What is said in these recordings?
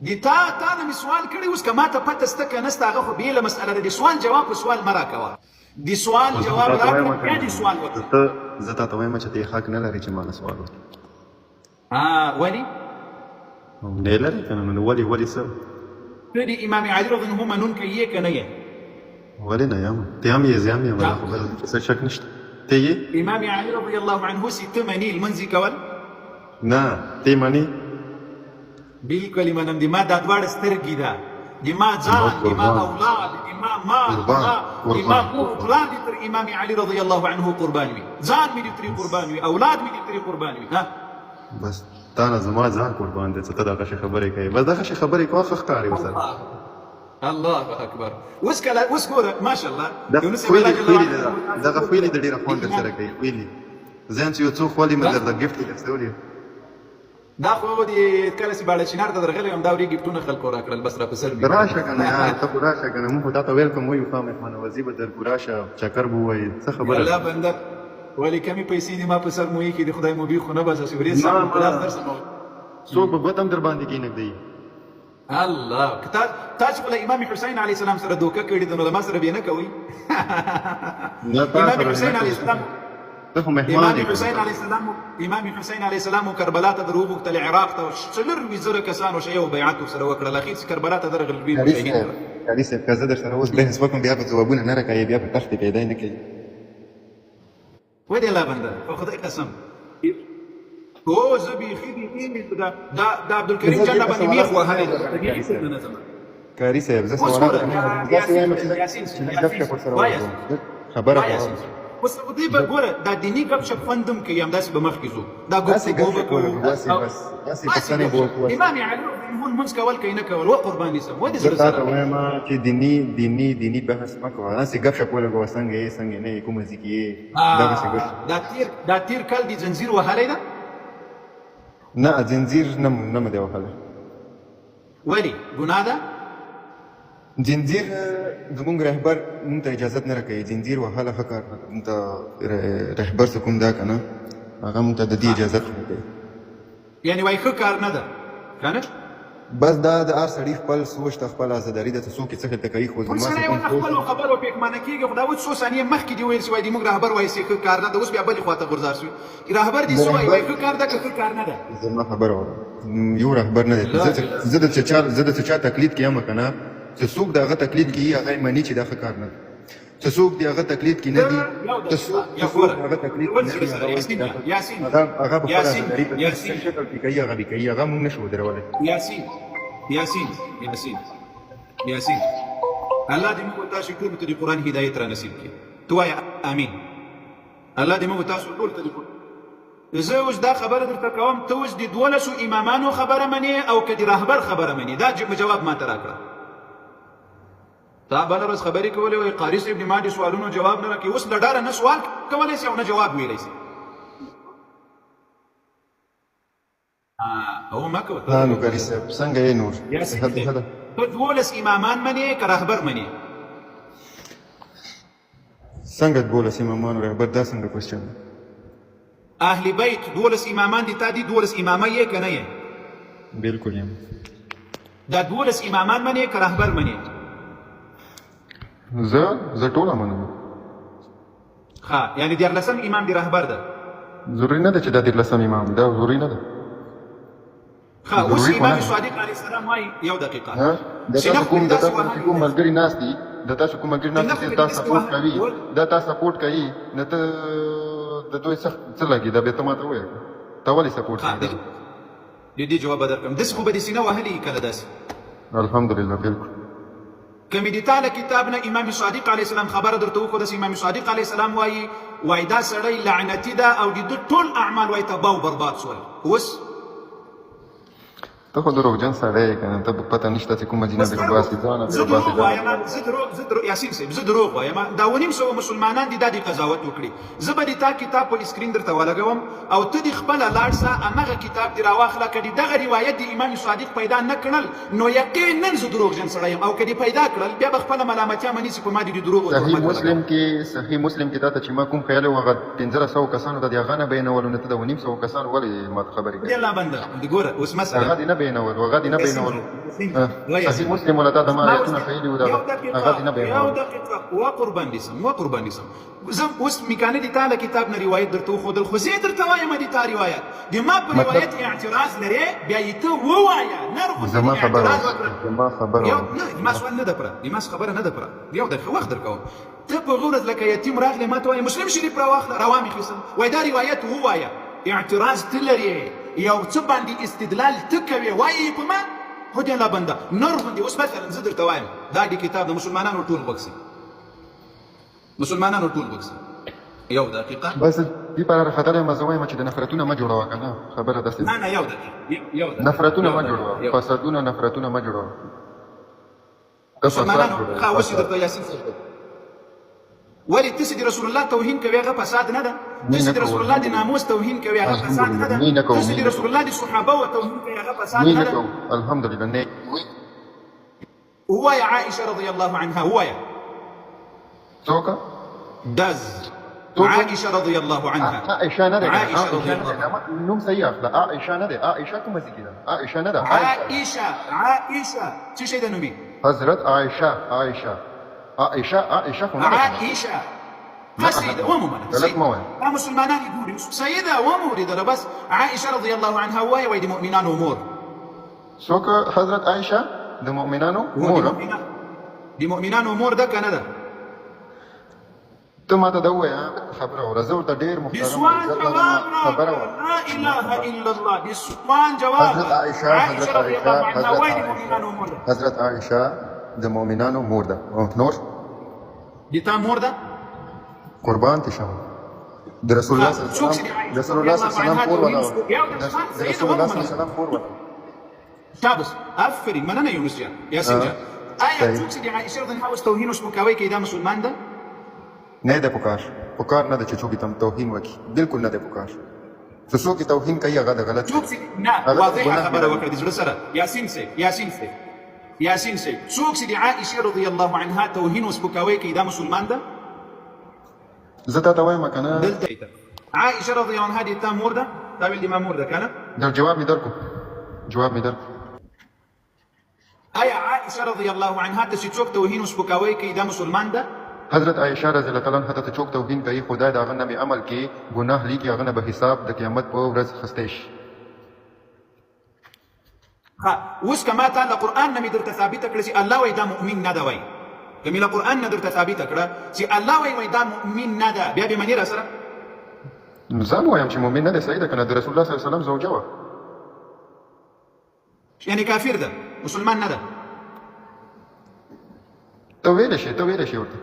دي تا نه مې سوال کړی، اوس که ما ته پته شته که نشته هغه خو بېله مسأله ده. د سوال جواب په سوال مه راکوه، د سوال جواب راکړه بیا دې سوال وکړه. زه تا ته وایم چې ته حق نه لرې چې ما نه سوال وکړې. ولې؟ نه لرې که نه، نو ولې څه؟ ته د امام علي رضی الله عنه منونکی یې که نه یې؟ ولې نه یم؟ ته هم یې زه هم یم، دا خبره ده، څه شک نشته. ته یې؟ امام علي رضی الله عنه چې ته منې لمونځ یې کول؟ نه ته یې منې؟ بالکل یې منم. د ما دا دواړه سترګې ده، د ما ځان، د ما اولاد، د ما مال، د ما پلار دې تر امام علي رضی الله عنه قربان وي، ځان مې دې ترې قربان وي، اولاد مې دې ترې قربان وي. بس تا نه زما ځان قربان دی چې ته دغه شی خبرې کوې. بس دغه شی خبرې کوه ښه ښکاري ورسره. الله اکبر. اوس ګوره ماشاء الله دغه خویلې د ډېره خوند درسره کوي. خویلې ځان چې یو څو خوالې مې درته ګفټ یې درڅولي دا خو د کله چې باړه چنار ته درغلی یم، دا ورې ګفټونه خلکو راکړل، بس را په سر راشه که نه یار، ته خو راشه که نه، موږ خو تا ته ویلکم وایو ښه مهمانوازي به درکو، راشه چکر به ووایي، څه خبره الله بنده ولې کمې پیسې دي ما په سر مو ایښي دي، خدای مو بي خو نه بس چې ورې سم خلاص درسم. څوک به ګوت هم در باندې کېنږدي. الله تاسو خو له امام حسین علیه السلام سره دوکه کړې ده، نو له ما سره بې نه کوئ. امام حسین علیه السلام امام حسین علیه السلام کربلا ته در وغوښتل، عراق ته 40,000 کسانو شیعو بیعت ورسره وکړل، اخر چې کربلا ته درغلل دوی شهید. علي صاحب که زه درسره اوس بحث وکړم بیا به ځوابونه نه راکوې، بیا به تختې کوې، دی نه کوي. ولې الله بنده په خدای قسم هو زه بیخي دا عبدالکریم جان راباندې میخ وهلی ده. کاري صاحب زه سوالات داسې وایم چې لږ ګپ شپ ورسره وکړو، خبره کوم. اوس دوی به ګوره دا دیني ګپ شپ خوند هم کوي، همداسې به مخکې ځو، دا ګفتګو به کوو، داسې پوښتنې به وکړو. امام علي لمونځ کول که یې نه کول وقرباني سم ودې زه تا ته وایم چې دیني بحث مه کوه، داسې ګپ شپ ولګوه، څنګه یې څنګه نه یې، کومه ځای کې یې، دغسې ګپ. دا تېر کال دې ځنځیر وهلی ده؟ نه ځنځیر نه مې دی وهلی. ولې ګناه ده؟ ځنځیر زمونږ رهبر مونږ ته اجازت نه راکوي، ځنځیر وهله ښه کار نه ده. مونږ ته رهبر څه کوم دا که نه، هغه مونږ ته د دې اجازت نه کوي. یعنې وایي ښه کار نه ده که نه؟ بس دا د هر سړي خپل سوچ ته خپل ازاداري ده چې څوک یې څه خلته کوي. خو زما سړی ونه خپلو خبرو پښېمانه کېږي، خو دا اوس څو ثانیې مخکې دې ویل چې وایي زموږ رهبر وایي چې ښه کار نه ده، اوس بیا بلې خوا ته غورځار شوي. رهبر دې څه وایي ښه کار ده که ښه کار نه ده؟ زما خبره وره، یو رهبر نه دی. زه د چا تقلید کوم که نه، چې څوک د هغه تقلید کوي هغه یې مني چې دا ښه کار نه ده، چې څوک د هغه تقلید کوي نه دي، چې څوک هغه تقلید کوي نه دي، هغه په خپله ازاداري په څه شکل کې کوي هغه به کوي، هغه موږ نشو ودرولی. یاسین الله دې موږ تاسو ټولو ته د قرآن هدایت را نصیب کړي. تو وایه امین. الله دې موږ تاسو ټولو ته د قرآن. زه اوس دا خبره درته کوم، ته اوس د 12 امامانو خبره منې او که د رهبر خبره منې، دا جواب ما ته راکړه. تا بله ورځ خبرې کولې وایي قاري صاحب د ما د سوالونو جواب نه راکوي، اوس له ډاره نه سوال کولی شي او نه جواب ویلی شي. او ما کوه نو کاري صاحب څنګه یې نور ته 12 امامان منې که رهبر منې؟ څنګه 12 امامان رهبر؟ دا څنګه کوېسچن ده؟ اهل بیت 12 امامان دي، تا دي 12 امامه یې که نه یې؟ بلکل یم. دا 12 امامان منې که رهبر منې؟ زه ټوله منم. ښه، یعنې 14 امام د رهبر ده؟ ضروري نه ده چې دا 14 امام دا ضروري نه ده. ښه، اوس امام صادق علیه السلام وایي یو دقیقه د تاسو کوم ملګري ناست دي، د تاسو کوم ملګري ناست دي چې تا سپورټ کوي، دا تا سپورټ کوي، نه ته د دوی څه لګي، دا بیا ته ما ته ووایه تا ولې سپورټ کوي؟ د دې جواب به درکړم. داسې خو به دې سینه وهلي کله داسې؟ الحمدلله بلکل. که مې د تا له کتاب نه امام صادق علیه السلام خبره درته وښوده، امام صادق علیه السلام وایي دا سړی لعنتي ده او د ده ټول اعمال وایي تباه و برباد شول. اوس ته خو دروغجن سړی یې که نه، ته پته نشته چې کومه جینه دې باسي ځانه زه دروغ وایم، یاسین صاحب زه دروغ وایم. دا 900 مسلمانان دي دا دې قضاوت وکړي. زه به د تا کتاب په اسکرین درته ولګوم او ته دې خپله لاړ شه همغه کتاب دې راواخله. که دې دغه روایت د امام صادق پیدا نه کړل نو یقینا زه دروغجن سړی یم، او که دې پیدا کړل بیا به خپله ملامتیا مني چې په ما دې د دروغو صحیح مسلم کې تا ته چې ما کوم خیال و هغه 1500 کسانو ته د هغه نه بیانولو، نه ته د 900 کسانو ولې ما ته خبرې کوې؟ الله بنده ګوره اوس مسله هغه دې نه بینول هغه دې نه بینول صحیح مسلم ولا تا ما آیتونه ښیلي وو هغه دې نه بینول یو دقیقه وقربان دي سم زه اوس میکانه دي تعالی کتاب نه روایت درته وښودل خو زه درته وایم دي تا روایت د ما په روایت اعتراض لري بیا یې ته ووایه نه زما خبره ما سوال نه ده پره ما خبره نه ده پره یو دقیقه وخت درکوم ته په غورز لکه یتیم راغلی ما ته وایي مسلم شریف راواخله روامي خیسم وایي دا روایت ووایه اعتراض ته لري یو څه باندې استدلال ته کوې وایي په ما هدي الله بنده نور غوندې اوس مثلا زه درته وایم دا د کتاب د مسلمانانو ټول بکسي مسلمانانو ټول بکسي یو دقیقه بس دې پر خطر ما زه وایم چې د نفرتونه ما جوړوه که نه خبره داسې نه یو دقیقه نفرتونه ما جوړوه فسادونه نفرتونه ما جوړوه مسلمانانو ښه اوس یې درته یاسین صاحب ولې تاسې د رسول الله توهین کوي هغه فساد نه ده تاسې د رسول الله د ناموس توهین کوي هغه فساد نه ده تاسې د رسول الله د صحابه توهین کوي هغه فساد نه ده الحمدلله نه ووايه عائشه رضي الله عنها ووايه څوک دز عائشه رضي الله عنها عائشه نه ده عائشه رضي الله عنها نوم صحیح اخلا عائشه نه ده عائشه کومه ځای ده عائشه نه ده عائشه څه شي ده نومي حضرت عائشه خو نه عائشه سيدة ومولد سيدة مسلمان يقول سيدة ومولد بس عائشة رضي الله عنها وهي ويد مؤمنان أمور سوك حضرت عائشة دي مؤمنان أمور دي مؤمنان أمور ده كندا ثم تدوي خبره ورزور ده دير محترم بسوان جواب لا إله إلا الله بسوان جواب حضرت عائشة رضي الله عنها ويد مؤمنان أمور ده حضرت عائشة دي مؤمنان أمور ده نور دي تام مور ده قربان تشم د رسول الله صلی الله علیه وسلم پور ولا د رسول الله صلی الله علیه وسلم پور ولا تابس افري مننه يونس جان يا سنجا آیا څوک چې د عائشه رضی الله عنها توهین او سپکاوی کوي دا مسلمان ده نه ده پکار نه ده چې څوک تم توهین وکي بالکل نه ده پکار څه څوک توهین کوي هغه د غلط څوک نه واضحه خبره وکړه د زړه سره یاسین سي څوک چې د عائشه رضی الله عنها توهین او سپکاوی کوي دا مسلمان ده زتا ته وایم کنه عائشه رضی الله عنها دي تام مرده دا ویل دي ما مرده کنه دا جواب می درکو آیا عائشه رضی الله عنها ته څوک توهین او سپکاوی کوي دا مسلمان ده حضرت عائشه رضی الله تعالی عنها ته څوک توهین کوي خدای دا غنه می عمل کې ګناه لیکي هغه به حساب د قیامت په ورځ خستېش ها اوس کما ته د قران نه می درته ثابت کړی چې الله وای دا مؤمن نه دی وای کمیله قران نه درته ثابت کړه چې الله وای دا مؤمن نه ده بیا به منی را سره نظام وایم چې مؤمن نه دی صحیح ده کنه د رسول الله صلی الله علیه وسلم زوجه و یعنی کافر ده مسلمان نه ده ته ویل شي ورته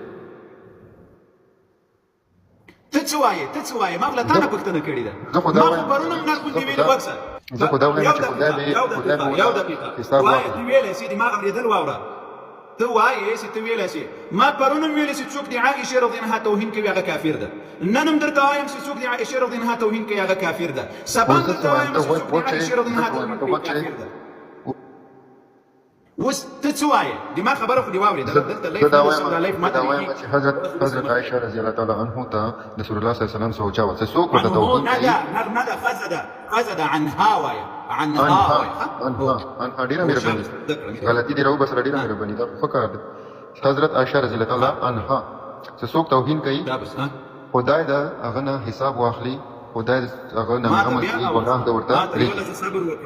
ته څه وایې ما بل تا نه پوښتنه کړې ده ما خو پرون هم نه کوم ویل وکړه زه خو دا وایم چې خدای یو دقیقه وایي دی ویل سي دماغ اورېدل واوره ته وایې چې ته ویل سي ما پرون هم ویل سي څوک د عائشه رضی الله عنها توهین کوي هغه کافر ده نن هم درته وایم چې څوک د عائشه رضی الله عنها توهین کوي هغه کافر ده سبا درته وایم چې څوک د عائشه رضی الله عنها توهین کوي کافر ده اوس ته څه وایې د ما خبره خو دې واورېده دلته لایف ما ته وایم چې حضرت عائشه رضی الله تعالی عنها ته رسول الله صلی الله علیه وسلم زوجه و څوک ورته توهین کوي نه ده فزده عنها وایه عنها ډیره مهرباني غلطی دی راو بس ډیره مهرباني دا فکر ده حضرت عائشه رضی الله تعالی عنها څوک توهین کوي خدای دا هغه نه حساب واخلي خدای هغه نه عمل کوي ګناه ده ورته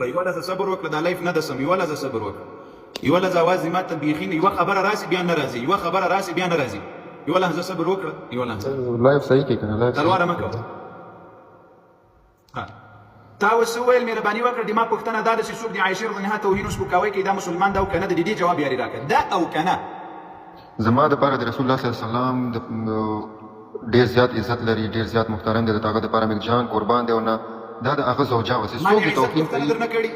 یوه صبر وکړه دا لایف نه ده سم یوه صبر وکړه یوه لحظه اواز ما ته بیخي یوه خبره راسي بیا نه راځي یوه خبره راسي بیا نه راځي یوه لحظه صبر وکړه یوه لحظه لایف صحیح کې کنه لایف تلواره مه کوه تا اوس وویل مهرباني وکړه د ما پوښتنه دا ده چې څوک د عایشې رضی الله عنها توهین او سپکاوی کوي دا مسلمان ده او که نه د دې جواب یاري راکړه دا او که نه زما دپاره د رسول الله صلی الله علیه وسلم ډېر زیات عزت لري ډېر زیات محترم دی د هغه دپاره مې جان قربان دی او نه دا د هغه زوجه وه چې څوک د توهین کوي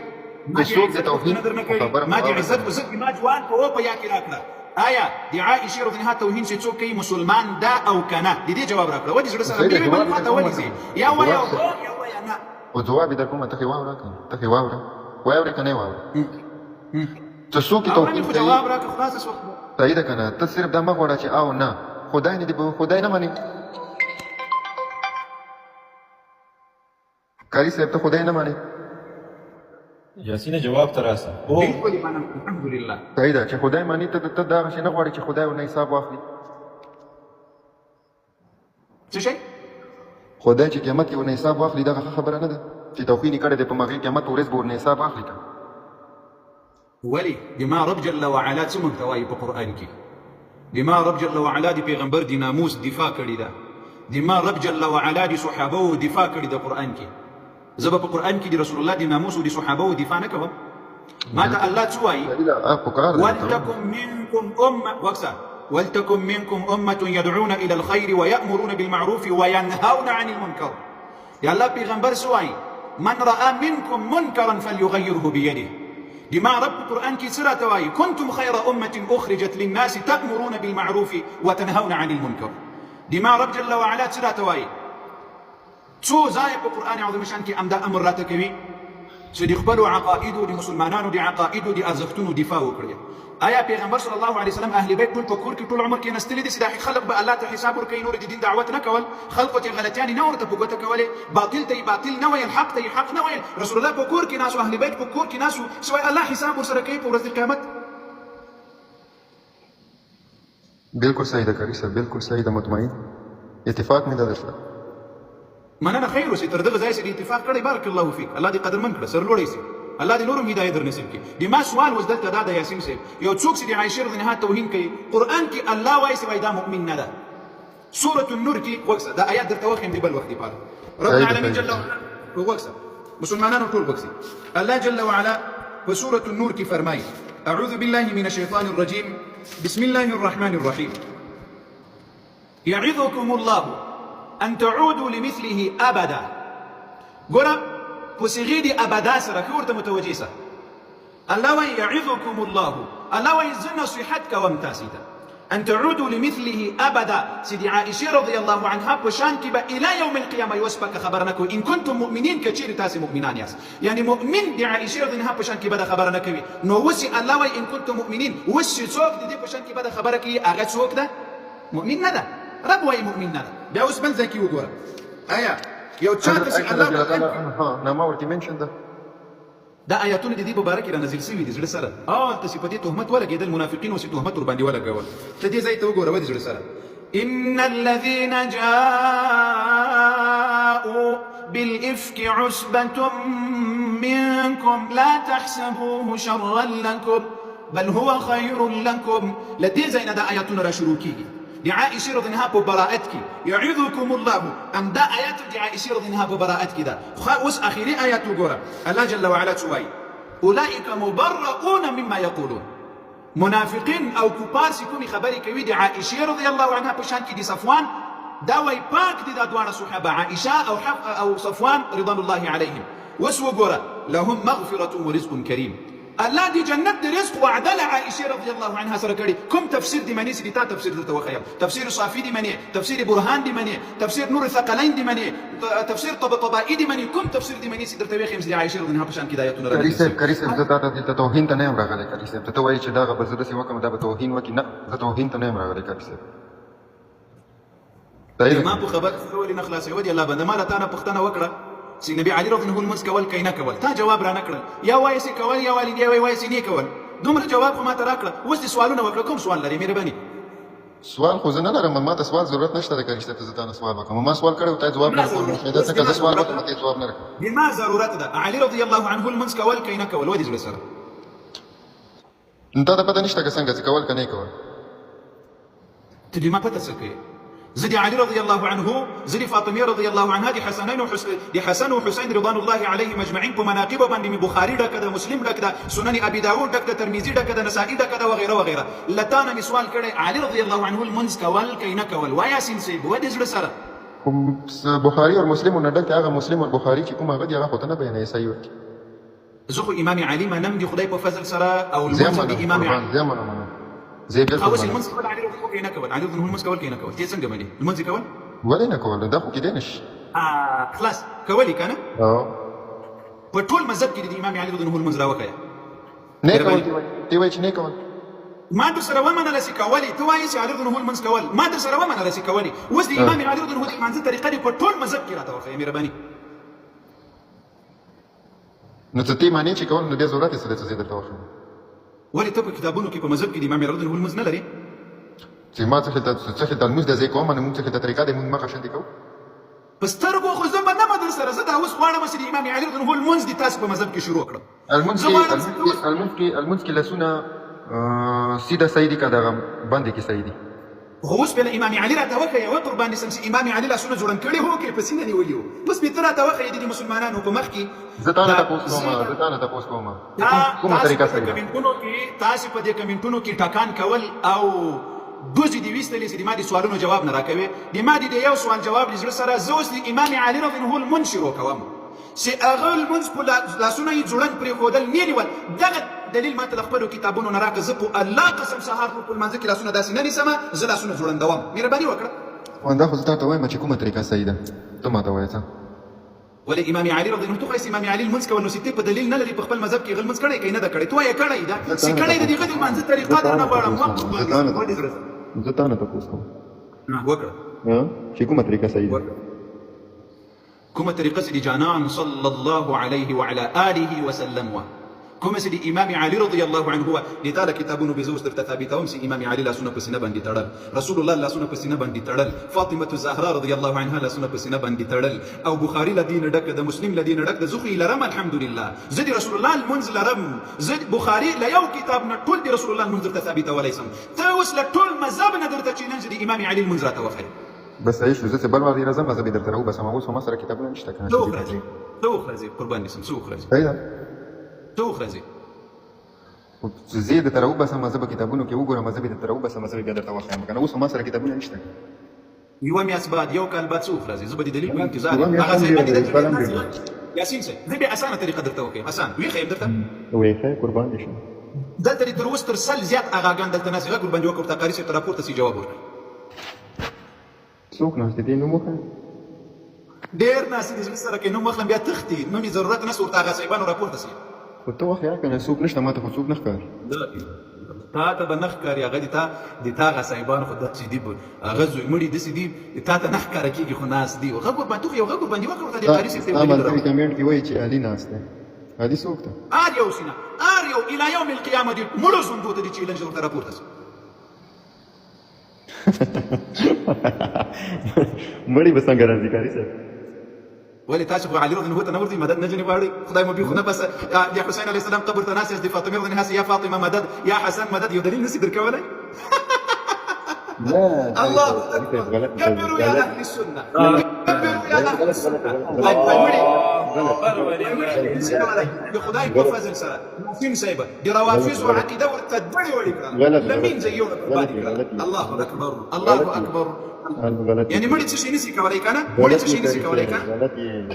څوک د توهین ما دې عزت په ضد ما جوان په یا کې راکړه آیا د عائشه رضی الله عنها توهین چې څوک کوي مسلمان ده او که نه د دې جواب راکړه ولې زړه سره دې بل خواته ونیسي یا وایه یا نه او جواب در کومه ته واوره ته واوره کنه واوره ته څوک توهین کوي جواب راکړه خلاص وخت صحیح ده کنه ته صرف دا مغوړه چې او نه خدای نه دی خدای نه مانی کاری صاحب ته خدای نه مانی یاسین جواب ته راسه. او بالکل ایمان الحمدلله. صحیح ده چې خدای مانی ته دغه شی نه غواړي چې خدای ونه حساب واخلي. څه شي؟ خدای چې قیامت کې ونه حساب واخلي دغه خبره نه ده چې توهین کړی دی په مغې قیامت ورځ به ورنه حساب واخلي. ولي بما رب جل وعلا څه موږ ته وایي په قرآن کې؟ بما رب جل وعلا د پیغمبر د ناموس دفاع کړې ده. بما رب جل وعلا د صحابو دفاع کړې ده قرآن کې. زه به په قرآن کې د رسول الله د ناموس او د صحابو دفاع نه کوم. ما ته الله څه وایي؟ ولتكن منكم أمة وکسه ولتكن منكم أمة يدعون إلى الخير ويأمرون بالمعروف وينهون عن المنكر. يا الله پیغمبر څه وایي؟ من رأى منكم منكرا فليغيره بيده. بما رب القرآن کی سرا توائی كنتم خير أمة أخرجت للناس تأمرون بالمعروف وتنهون عن المنكر. بما رب جل وعلا سرا توائی څو ځای په قرآن عظیم شان کې امدا امر راته کوي چې د خپلو عقایدو د مسلمانانو د عقایدو د ارزښتونو دفاع وکړي. آیا پیغمبر صلی الله علیه وسلم اهل بیت ټول په کور کې ټول عمر کې نستلي دي چې دا خلک به الله ته حساب ورکوي، نور د دین دعوت نه کول، خلکو ته غلطیانې نه ورته په ګوته کولې، باطل ته باطل نه ویل، حق ته حق نه ویل. رسول الله په کور کې ناسو، اهل بیت په کور کې ناسو، سوای الله حساب ورسره کوي په ورځ د قیامت. بالکل صحیح ده کاری صاحب، بالکل صحیح ده، مطمئن اتفاق مې ده درسره. مننه خیر اوسې تر دغه ځای چې اتفاق کړی. بارک الله فیک، الله دې قدرمن کړه، سرلوړی سي، الله دې نورم هدایت در نصیب کړي. د ما سوال وز دلته دا د یاسین صاحب یو څوک چې د عائشه رضی الله عنها توهین کوي قرآن کې الله وایي چې دا مؤمن نه ده. سورة النور کې وکسه دا آیات درته وخیم دی بل وخت لپاره. رب العالمین جل وعلا وکسه مسلمانانو ټول وکسي الله جل وعلا په سورة النور کې فرمایي أعوذ بالله من الشيطان الرجيم بسم الله الرحمن الرحيم يعظكم الله أن تعودوا لمثله أبدا. ګوره په صيغې د ابدا سره که ورته متوجه سه الله وایي يعظكم الله، الله وایي زه نصیحت کوم تاسې ته أن تعودوا لمثله أبدا. سيدي عائشة رضي الله عنها په شان کې به إلى يوم القيامة یو سپکه خبره نه کوي. إن كنتم مؤمنين که چیرې تاسې مؤمنان یاست، یعنی مؤمن د عائشة رضي الله عنها په شان کې به دا خبره نه کوي. نو وسې الله وایي إن كنتم مؤمنين، وسې څوک د دې په شان کې به دا خبره کوي هغه څوک ده؟ مؤمن نه ده. رب وایي مؤمن نه ده. بیا اوس بل ځای کې وګوره آیا یو چاته چې الله نامه ورته منشن ده دا آیاتونه د دې په باره کې رانازل شوي دي زړه سره. تاسې په دې تهمت ولګېدل، منافقین اوسې تهمت ورباندې ولګول. ته دې ځای ته وګوره ودې زړه سره إن الذين جاءوا بالإفك عصبة منكم لا تحسبوه شرا لكم بل هو خير لكم. لدې ځای نه دا آیاتونه را شروع کېږي د عائشة رضی الله عنها په براءت کې يعظكم الله. ام دا آیات د عائشة رضی الله عنها په براءت کې ده. اوس اخیری آیات وګوره الله جل وعلا څه وایي أولئك مبرؤون مما يقولون. منافقین او کفار چې کومې خبرې کوي د عائشة رضی الله عنها په شان کې د صفوان دا وایي پاک دي دا دواړه صحابه عائشة او صفوان رضوان الله عليهم. اوس وګوره لهم مغفرة ورزق كريم. الله دي جنت دي رزق وعدل عائشة رضي الله عنها سره کړي. کوم تفسیر دی منی سي تا تفسیر درته وخیم، تفسیر صافی دی منی، تفسیر برهان دی منی، تفسیر نور الثقلين دی منی، تفسیر طبطبائي دی منی، کوم تفسیر دی منی سي درته وخیم چې عائشة رضي الله عنها په شان کې آیاتونه راغلي. کری صاحب زه ته توهین ته نه یم راغلی. کری صاحب ته وایي چې دا به زه داسې وکړم دا به توهین وکړي. نه زه توهین ته نه یم راغلی. کری صاحب ما په خبر ولې نه خلاصوي دی الله بنده ما له تا نه پوښتنه وکړه چې نبی علي رضی الله عنه المنځ کول کینه کول، تا جواب را نه کړل. یا وایي چې کول یا والدی وایي چې نه کول. دومره جواب خو ما ته راکړه. اوس دې سوالونه وکړه. کوم سوال لري مهرباني؟ سوال خو زه نه لرم، ما ته سوال ضرورت نشته د کاری صاحب ته زه تا نه سوال وکړم. ما سوال کړی او تا جواب نه ورکړ. دا څنګه زه سوال وکړم ته جواب نه راکړې؟ بما ضرورت ده علي رضی الله عنه المنځ کول کینه کول ودې زړه سره تا ته پته نشته که څنګه چې کول که نه کول. ته دې ما پته څه کوي؟ زدي علي رضي الله عنه زدي فاطمه رضي الله عنها دي حسن وحسين رضوان الله عليهم اجمعين په مناقب باندې بخاري ډکه، مسلم ډکه، سنن ابي داود ډکه، ترمذي ډکه، نسائي ډکه وغيرها وغيرها. لتانا سوال کړي علي رضي الله عنه المنځ کول کینه کول وایي سین ودې زړه سره بخاري او مسلم نه ډکه. هغه مسلم او بخاري چې کوم هغه دی هغه خو ته نه بیانې صحیح ورته. زه خو امام علي منم دي خدای په فضل سره او المنځ دي امام علي زي بيت اوس المنځ کول علي رضي الله عنه کول، علي رضي الله عنه المنځ کول کینه کول. ته څنګه مني المنځ کول ولې نه کول؟ دا خو کېدای نشي. خلاص کولی کنه په ټول مذهب کې د امام علي رضی الله عنه المنځ راوخی نه کول. تی وایي چې نه کول. ما در سره ومنله چې کولی. ته وایې چې علي رضی الله عنه المنځ کول ما در سره ومنله چې کولی. اوس د امام علي رضی الله عنه د لمانځه طریقه دې په ټول مذهب کې راته وښیه مهرباني. نو څه تی معنی چې کول نو بیا ضرورت یې څه دی چې زه درته وښیم ولې ته په کتابونو کې په مذهب کې د امام علی رضی الله عنه لمونځ نه لرې چې ما څه د لمونځ د ځای کوم نو موږ څه د طریقه د موږ مخه شندې کوو په سترګو خو زه به نه در سره زه دا اوس غواړم چې د امام علی رضی الله عنه لمونځ دې تاسو په مذهب کې شروع کړم المنځ کې لاسونه سیده صحیح دي که دغه باندې کې صحیح دي خو اوس بیا له امام علي راته وښیه یوه قربان دې سم چې امام علي لاسونه ځوړند کړي وو که یې په سینه نیولي وو اوس بیا ته راته وښیه د دې مسلمانانو په مخ کې زه تا نه تپوس کوم کومه طریقه صحیح ده تاسې په دې کمنټونو کې ټکان کول او دوزې دې ویستلې چې د ما د سوالونو جواب نه راکوې د ما د یو سوال جواب د زړه سره زه اوس د امام علي رضی الله عنه لمونځ شروع کوم چې هغه لمونځ په لاسونه یې ځوړند پرېښودل نه نیول دغه دلیل ما ته د خپلو کتابونو نه راکړه زه په الله قسم سهار په لمانځه کې لاسونه داسې نه نیسم زه لاسونه ځوړندوم مهرباني وکړه دا خو زه تا ته وایم چې کومه طریقه صحیح ده ته ما ته وایه څه ولې امام علي رضی الله عنه خو امام علي لمونځ کول نو چې ته په دلیل نه لري په خپل مذهب کې هغه لمونځ کړی که نه ده کړی تو یې کړی ده چې کړی د هغه د لمانځه طریقه درنه غواړم زه تا نه تپوس کوم وکړه چې کومه طریقه صحیح ده کومه طریقه چې د جانان صلی الله علیه وعلى آله وسلم کومه چې د امام علي رضی الله عنه هو د تعالی کتابونو به زه اوس درته ثابتوم چې امام علي لاسونه په سینه باندې تړل رسول الله لاسونه په سینه باندې تړل فاطمه الزهرا رضی الله عنها لاسونه په سینه باندې تړل او بخاري له دین ډک د مسلم له دین ډک د زخي لرم الحمدلله زه د رسول الله المنز لرم زه بخاري له یو کتاب نه ټول د رسول الله المنز درته ثابتولی سم ته اوس له ټول مذهب نه درته چیلنج د امام علي المنز راته وښیه بس صحیح شو زه چې بل وخت راځم زه به درته راوبسم اوس خو ما سره کتابونه نشته که نه څه وخت راځې قربان دې سم څه وخت راځې صحیح ده څه وخت راځې زه یې درته راوبسم زه به کتابونو کې وګورم زه به درته راوبسم زه به بیا درته وښیم که نه اوس خو ما سره کتابونه نشته یوه میاشت بعد یو کال بعد څه وخت راځې زه به د دلیل په انتظار هغه ځای باندې یاسین صاحب زه بیا اسانه طریقه درته وښیم اسان ویښه یم درته ویښه قربان دې شم دلته دې تر اوس تر سل زیات اغاګان دلته ناست غږ ورباندې وکړه ورته قاري صاحب ته راپورته سي جواب ورکړي څوک ناست دي نوم وښیه ډېر ناست دي زړه سره کې نوم واخلم بیا تښتي نوم یې ضرورت نشته ورته هغه صاحبانو راپورته سي خو ته وښیه که نه څوک نشته ما ته خو څوک نه ښکاري تا ته به نه ښکاري هغه د تا هغه صاحبان خو داسې دي هغه زوی مړي داسې دي تا ته نه ښکاره کېږي خو ناست دي غږ ورباندې یو غږ ورباندې وکړه ورته د قاري صاحب تا ملګري کمنټ کې وایي چې علي ناست دی علي څوک دی هر یو سینه هر یو الی یوم القیامه دي مړو زندو ته دي چیلنج ورته راپورته سي مړي به څنګه راځي قاري صاحب ولې تاسو خو علي رضی الله عنه ورته مدد نه جنې غواړئ خدای مو بيخو نه بس یا حسین علیه السلام قبر ته ناست دی فاطمه رضی الله عنها یا فاطمه مدد یا حسن مدد یو دلیل نشي درکولای الله اکبر كبروا يا اهل السنه كبروا يا اهل السنه يا خدای په فضل سره مفين سايبه دي روافض وعقيده ورتدبري وړي لمين زيونه الله اكبر الله اكبر يعني مړي څه شي نشي کولای کنه مړي څه شي نشي کولای کنه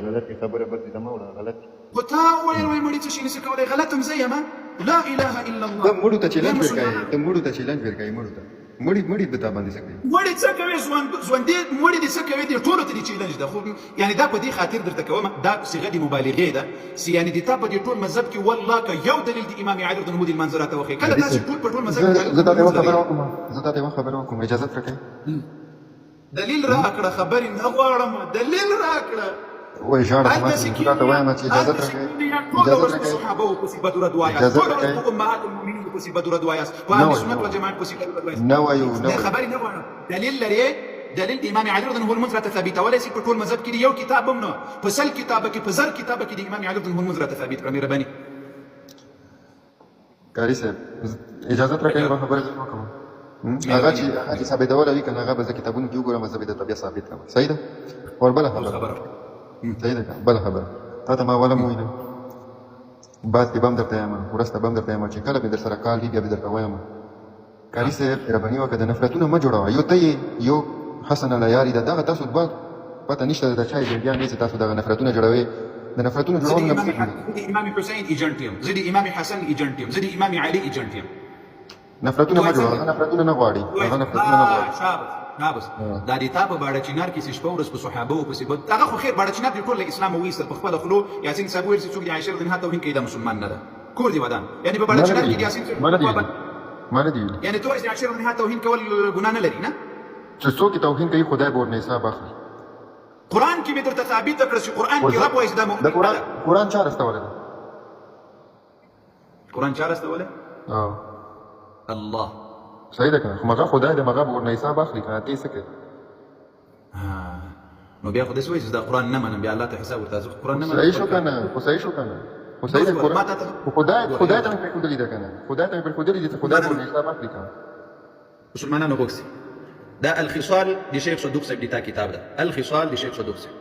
غلطي خبره بس دمه وړه غلطي وتا وای مړي څه شي نشي کولای غلطم زيما لا اله الا الله مړو ته چیلنج ورکای ته مړو ته چیلنج ورکای مړو ته مړي به تا باندې سکي مړي څه کوي ژوندې مړي دې څه کوي دې ټولو ته دې چیلنج ده خو يعني دا په دې خاطر درته کوم دا صيغه دي مبالغه ده يعني دې تا په دې ټول مذهب کې والله که یو دلیل د امام علي رضی الله عنه منظرات وخی کله تاسو ټول په ټول مذهب زه ته یو خبره وکم اجازه راکړئ دلیل راکړه خبرې نه غواړم دلیل راکړه وای ژاړه ما ته وایم چې اجازه راکړئ صحابه او په صفات روايات ټول امهات المؤمنین په صفات روايات په اهل سنت والجماعه په صفات روايات نه وایو خبرې نه غواړم دلیل لري دلیل د امام علي رضی الله عنه المنذر ثابت ولا شي په ټول مذهب کې یو کتاب هم نه په سل کتابه کې په زر کتابه کې د امام علي رضی الله عنه المنذر ثابت کړم رباني قاری صاحب اجازه راکړئ ما خبره وکم هغه چې ثابتول وی کنه هغه به کتابونو کې وګورم زه به د طبيعه ثابت کړم صحیح ده اور بل خبره صحیح ده بل خبره تا ته ما ولا مو نه بعد کې بم درته یم ورسته بم درته یم چې کله به در سره کال بیا به درته وایم قاری صاحب رباني وکړه د نفرتونو ما جوړوه یو ته یو حسن العیاری دغه تاسو دوه پته نشته د چای بیا نه تاسو دغه نفرتونه جوړوي د نفرتونو جوړول نه د امام حسین ایجنټیم زه د امام حسن ایجنټیم زه د امام علي ایجنټیم نفرتونه ما جوړوه هغه نفرتونه نه غواړي هغه نفرتونه نه غواړي شاباس دا د تا په باړه چینار کې شپه ورځ په صحابه او په سبب هغه خو خیر باړه چینار د ټول اسلام وېستل په خپل خلو یاسین صاحب ویل چې څوک د عائشه رضی الله عنها کې د مسلمان نه ده کور دی ودان یعنی په باړه چینار کې یاسین ما نه دی یعنی تو چې عائشه رضی الله عنها توهین کول ګناه نه لري نه چې څوک توهین کوي خدای به ورنه حساب اخلي قران کې به درته ثابت کړ چې قران کې رب وایي دا قران چا راستوله قرآن چا رسوله؟ الله. صحیح ده کنه، خو مغه خدای د مغه ورنه حساب اخلي کنه، ته څه کوي؟ نو بیا خو داسې وایي چې دا قرآن نه منم، بیا الله ته حساب ورته، زه قرآن نه منم. صحیح شو کنه، خو صحیح شو کنه، خو صحیح ده قرآن. خدای ته مې پرېښودلي ده کنه، خدای ته مې پرېښودلي دي چې خدای به ورنه حساب اخلي کنه. مسلمانانو غوښتي دا الخصال د شیخ صدوق صاحب د تا کتاب ده، الخصال د شیخ صدوق صاحب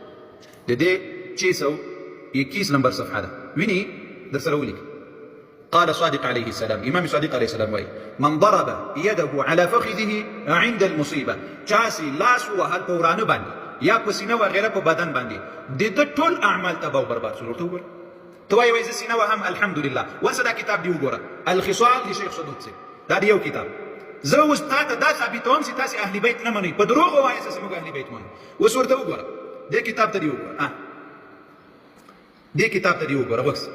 د دې 621 نمبر صفحه ده، ویني در سره ولیک. قال صادق عليه السلام، امام صادق عليه السلام وايي: من ضرب يده على فخذه عند المصيبه، چاسي لاس وهل په ورانه باندې یا په سینه وغیره په بدن باندې د ټول اعمال تباہ او برباد شول. ورته وګوره ته وایي زه سینه وهم الحمدلله، ورسره دا کتاب دی وګوره، الخصال د شیخ صدوق صاحب، دا دی یو کتاب. زه اوس تاته دا ثابتوم چې تاسې اهل بیت نه منئ، په دروغ وایي چې موږ اهل بیت منو. اوس ورته وګوره دې کتاب ته دی وګوره، دې کتاب ته دی وګوره بس.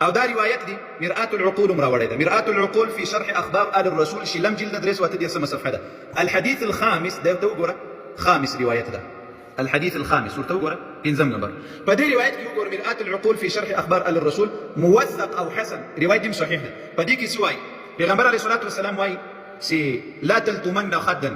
او دا روایت دي مرآة العقول مراوړی ده، مرآة العقول في شرح اخبار آل الرسول شلم جلد 3 صفحه ده. الحديث الخامس ده ورته وګوره، خامس روایت ده، الحديث الخامس ورته وګوره 5 نمبر. په دې روایت کې وګوره مرآة العقول في شرح اخبار آل الرسول موثق او حسن، روایت دې صحیح ده. په دې کې څه وایي؟ پیغمبر علیه الصلاة والسلام وایي چې لا تلتمن خدا،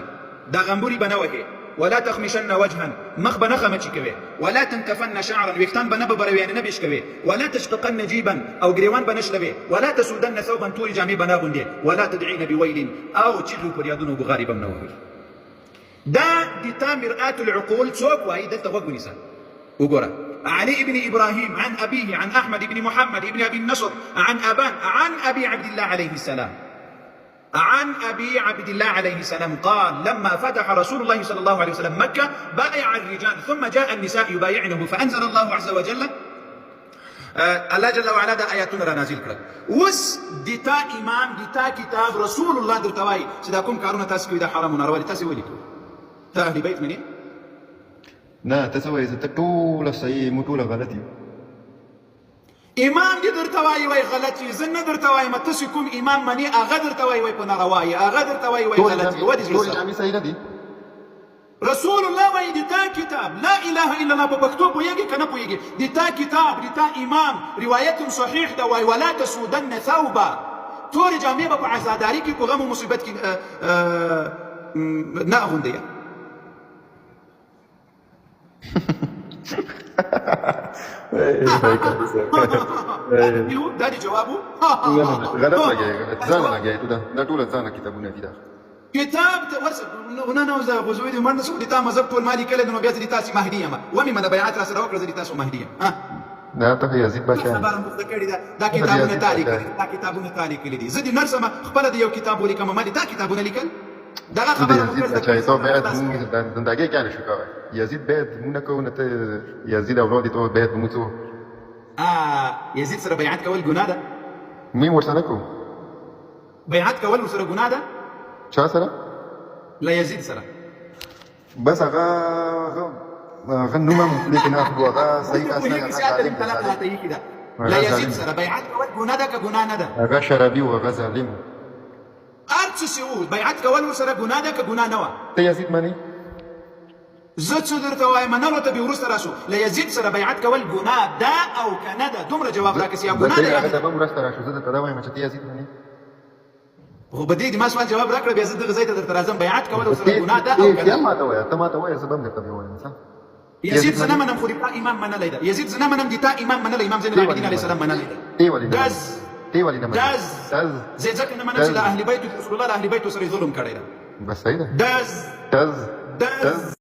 دا غمبوري به نه وهې، ولا تخمشن وجها، مخ به نه خمچي کوې، ولا تنتفن شعرا، ویښتان به نه ببروې یعنې نه بېش کوې، ولا تشققن جیبا، او ګریوان به نه شلوې، ولا تسودن ثوبا، تورې جامې به نه اغوندې، ولا تدعین بویل، او چیغې فریادونه او بغارې به هم نه وهې. دا د تا مرآة العقول څوک وایي؟ دلته غوږ ونیسه وګوره. علي بن إبراهيم عن أبيه عن أحمد بن محمد بن أبي النصر عن أبان عن أبي عبد الله عليه السلام، عن أبي عبد الله عليه السلام قال: لما فتح رسول الله صلى الله عليه وسلم مكة بايع الرجال ثم جاء النساء يبايعنه فأنزل الله عز وجل الله جل وعلا دا آياتنا را نازل کړل. اوس د تا امام د تا کتاب رسول الله درته وایي چې دا کوم کارونه تاسو کوئ دا حرام و ناروا دي، تاسې ولې کوئ؟ ته اهل بیت منې؟ نه ته څه وایې؟ زه ته ټوله صحیح موږ ټوله غلط یو. امام دې درته وایي وای غلط یې، زه نه درته وایم. تاسې کوم امام منې هغه درته وایي وای په ناروا یې، هغه درته وایي وای غلط یې. ودې ټولې جامې صحیح نه دي. رسول الله وایي د تا کتاب لا اله الا الله په پښتو پوهېږي که نه پوهېږي؟ د تا کتاب د تا امام روایت صحیح ده، وایي ولا تسودن ثوبا، تورې جامې به په عزاداري کې په غم و مصیبت کې نه اغوندئ. دا دی جوابو. غلط لګیا، ځان لګیا ته دا ټوله ځانه کتابونه دي. دا کتاب ته ورسه نه نه زه غزوې دې مرنه سو د تا مذهب ټول مالي کله نو بیا دې تاسو مهدي یم ومه مده بیعت را سره وکړه دې تاسو مهدي یم. دا ته یزید بچا خبره مخته کړی دا کتابونه تاریخ دا کتابونه تاریخ کړی زه دې نرسم خپل دې یو کتاب ولیکم ما دې دا کتابونه لیکل دا خبره مخته بچا ته بیعت مونږ زندګي کې نشو کوي. یزید بیعت مونږ کوو نه ته یزید اولاد ته بیعت مونږ څو یزید سره بیعت کول ګناه ده. مين ورسره کو بیعت کول ورسره ګناه ده. چا سره؟ لا يزيد سره. بس هغه نومم لیکن هغه صحیح اسنه لا يزيد سره بیعت کول ګناه ده که ګناه نه ده؟ هغه شرابي او هغه ظالم. ارڅ سیول بیعت کول ورسره ګناه ده که ګناه نه و؟ ته یزید منې؟ زه څه درته وایم منلو ته به وروسته راسو. له یزید سره بیعت کول ګناه ده او که نه ده؟ دومره جواب راکړه چې یا ګناه ده یا نه ده. هغه ته به وروسته راشو. زه درته دا وایم چې ته یزید منې. خو به دې ما سوال جواب راکړه بیا زه دغه ځای ته درته راځم بیعت کول ورسره ګناه ده او که نه؟ ما ته وایه ته ما ته وایه زه به هم درته ووایم. یزید زه نه منم خو د تا امام منلی ده. یزید زه نه منم د تا امام منلی امام زین العابدین علیه السلام منلی ده. دز زه ځکه نه منم چې له اهل بیت رسول الله له اهل بیتو سره ظلم کړی ده. بس صحیح ده. دز